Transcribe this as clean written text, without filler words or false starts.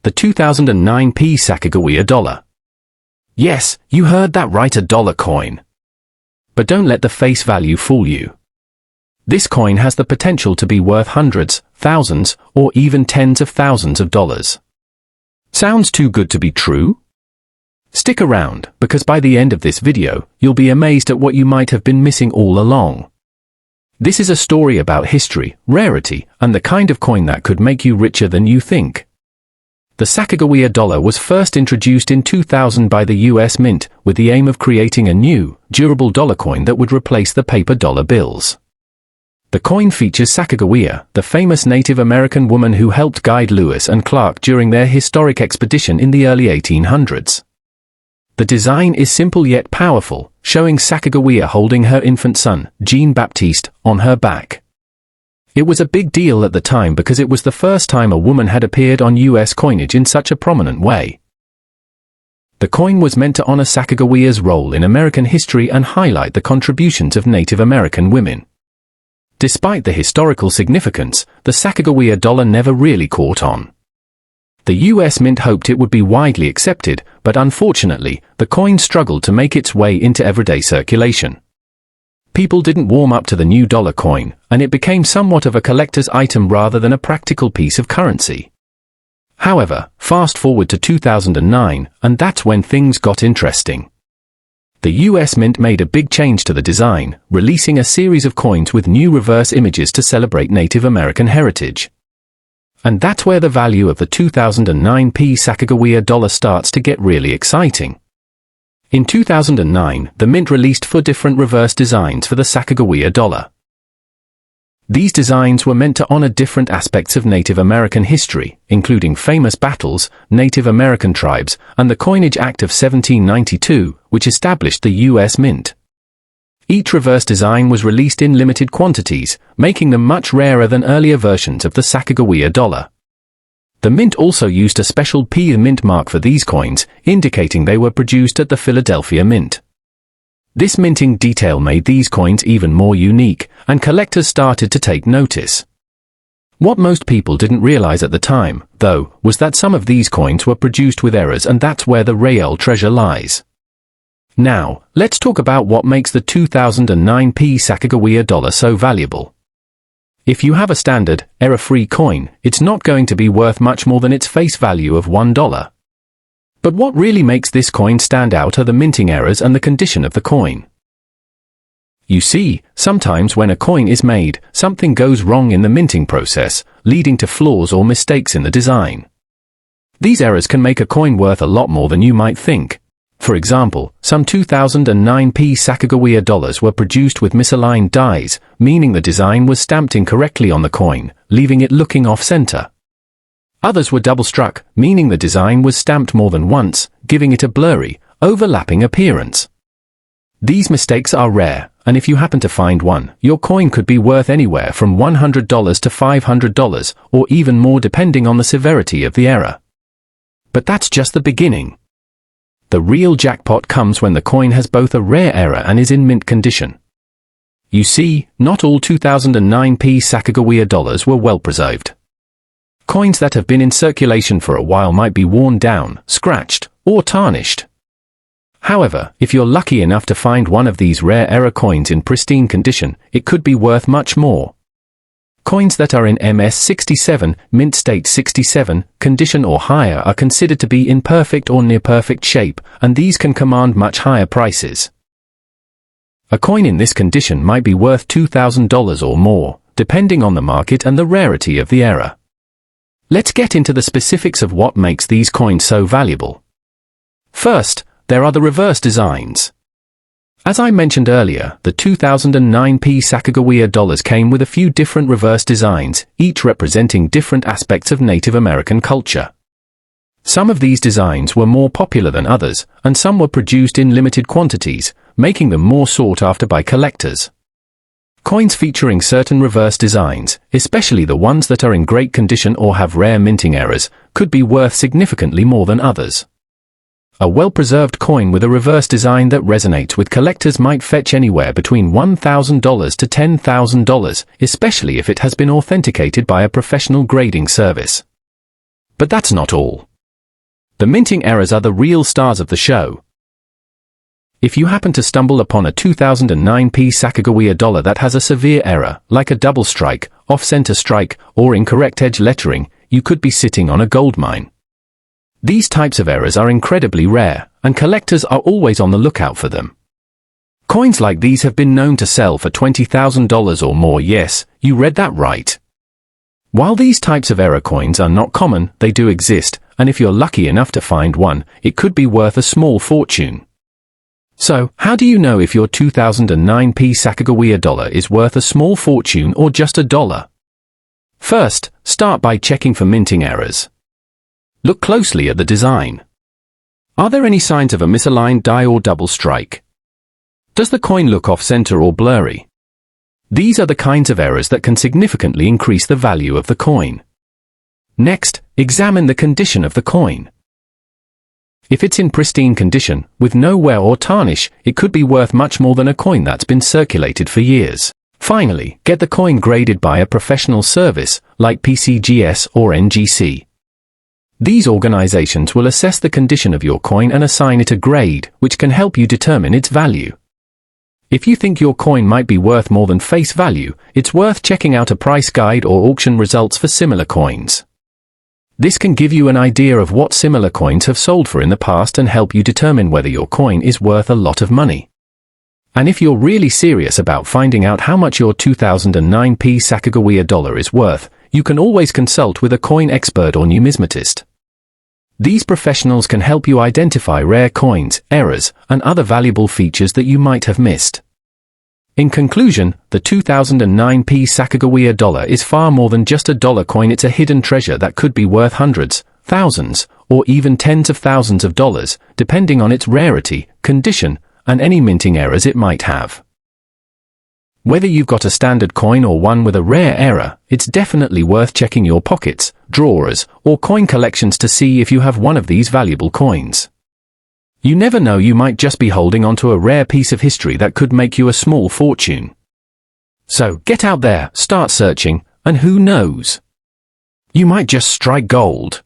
the 2009 P Sacagawea Dollar. Yes, you heard that right, a dollar coin. But don't let the face value fool you. This coin has the potential to be worth hundreds, thousands, or even tens of thousands of dollars. Sounds too good to be true? Stick around, because by the end of this video, you'll be amazed at what you might have been missing all along. This is a story about history, rarity, and the kind of coin that could make you richer than you think. The Sacagawea Dollar was first introduced in 2000 by the US Mint, with the aim of creating a new, durable dollar coin that would replace the paper dollar bills. The coin features Sacagawea, the famous Native American woman who helped guide Lewis and Clark during their historic expedition in the early 1800s. The design is simple yet powerful, showing Sacagawea holding her infant son, Jean-Baptiste, on her back. It was a big deal at the time because it was the first time a woman had appeared on US coinage in such a prominent way. The coin was meant to honor Sacagawea's role in American history and highlight the contributions of Native American women. Despite the historical significance, the Sacagawea Dollar never really caught on. The US Mint hoped it would be widely accepted, but unfortunately, the coin struggled to make its way into everyday circulation. People didn't warm up to the new dollar coin, and it became somewhat of a collector's item rather than a practical piece of currency. However, fast forward to 2009, and that's when things got interesting. The US Mint made a big change to the design, releasing a series of coins with new reverse images to celebrate Native American heritage. And that's where the value of the 2009 P Sacagawea Dollar starts to get really exciting. In 2009, the Mint released 4 different reverse designs for the Sacagawea Dollar. These designs were meant to honor different aspects of Native American history, including famous battles, Native American tribes, and the Coinage Act of 1792, which established the US Mint. Each reverse design was released in limited quantities, making them much rarer than earlier versions of the Sacagawea Dollar. The Mint also used a special P Mint mark for these coins, indicating they were produced at the Philadelphia Mint. This minting detail made these coins even more unique, and collectors started to take notice. What most people didn't realize at the time, though, was that some of these coins were produced with errors, and that's where the real treasure lies. Now, let's talk about what makes the 2009 P Sacagawea Dollar so valuable. If you have a standard, error-free coin, it's not going to be worth much more than its face value of $1. But what really makes this coin stand out are the minting errors and the condition of the coin. You see, sometimes when a coin is made, something goes wrong in the minting process, leading to flaws or mistakes in the design. These errors can make a coin worth a lot more than you might think. For example, some 2009 P Sacagawea Dollars were produced with misaligned dies, meaning the design was stamped incorrectly on the coin, leaving it looking off-center. Others were double-struck, meaning the design was stamped more than once, giving it a blurry, overlapping appearance. These mistakes are rare, and if you happen to find one, your coin could be worth anywhere from $100 to $500, or even more depending on the severity of the error. But that's just the beginning. The real jackpot comes when the coin has both a rare error and is in mint condition. You see, not all 2009 P Sacagawea Dollars were well preserved. Coins that have been in circulation for a while might be worn down, scratched, or tarnished. However, if you're lucky enough to find one of these rare error coins in pristine condition, it could be worth much more. Coins that are in MS67, mint state 67, condition or higher are considered to be in perfect or near-perfect shape, and these can command much higher prices. A coin in this condition might be worth $2,000 or more, depending on the market and the rarity of the error. Let's get into the specifics of what makes these coins so valuable. First, there are the reverse designs. As I mentioned earlier, the 2009 P Sacagawea Dollars came with a few different reverse designs, each representing different aspects of Native American culture. Some of these designs were more popular than others, and some were produced in limited quantities, making them more sought after by collectors. Coins featuring certain reverse designs, especially the ones that are in great condition or have rare minting errors, could be worth significantly more than others. A well-preserved coin with a reverse design that resonates with collectors might fetch anywhere between $1,000 to $10,000, especially if it has been authenticated by a professional grading service. But that's not all. The minting errors are the real stars of the show. If you happen to stumble upon a 2009 P Sacagawea dollar that has a severe error, like a double strike, off-center strike, or incorrect edge lettering, you could be sitting on a goldmine. These types of errors are incredibly rare, and collectors are always on the lookout for them. Coins like these have been known to sell for $20,000 or more. Yes, you read that right. While these types of error coins are not common, they do exist, and if you're lucky enough to find one, it could be worth a small fortune. So, how do you know if your 2009 P Sacagawea dollar is worth a small fortune or just a dollar? First, start by checking for minting errors. Look closely at the design. Are there any signs of a misaligned die or double strike? Does the coin look off-center or blurry? These are the kinds of errors that can significantly increase the value of the coin. Next, examine the condition of the coin. If it's in pristine condition, with no wear or tarnish, it could be worth much more than a coin that's been circulated for years. Finally, get the coin graded by a professional service, like PCGS or NGC. These organizations will assess the condition of your coin and assign it a grade, which can help you determine its value. If you think your coin might be worth more than face value, it's worth checking out a price guide or auction results for similar coins. This can give you an idea of what similar coins have sold for in the past and help you determine whether your coin is worth a lot of money. And if you're really serious about finding out how much your 2009 P Sacagawea dollar is worth, you can always consult with a coin expert or numismatist. These professionals can help you identify rare coins, errors, and other valuable features that you might have missed. In conclusion, the 2009 P Sacagawea dollar is far more than just a dollar coin. It's a hidden treasure that could be worth hundreds, thousands, or even tens of thousands of dollars, depending on its rarity, condition, and any minting errors it might have. Whether you've got a standard coin or one with a rare error, it's definitely worth checking your pockets, drawers, or coin collections to see if you have one of these valuable coins. You never know, you might just be holding onto a rare piece of history that could make you a small fortune. So, get out there, start searching, and who knows? You might just strike gold.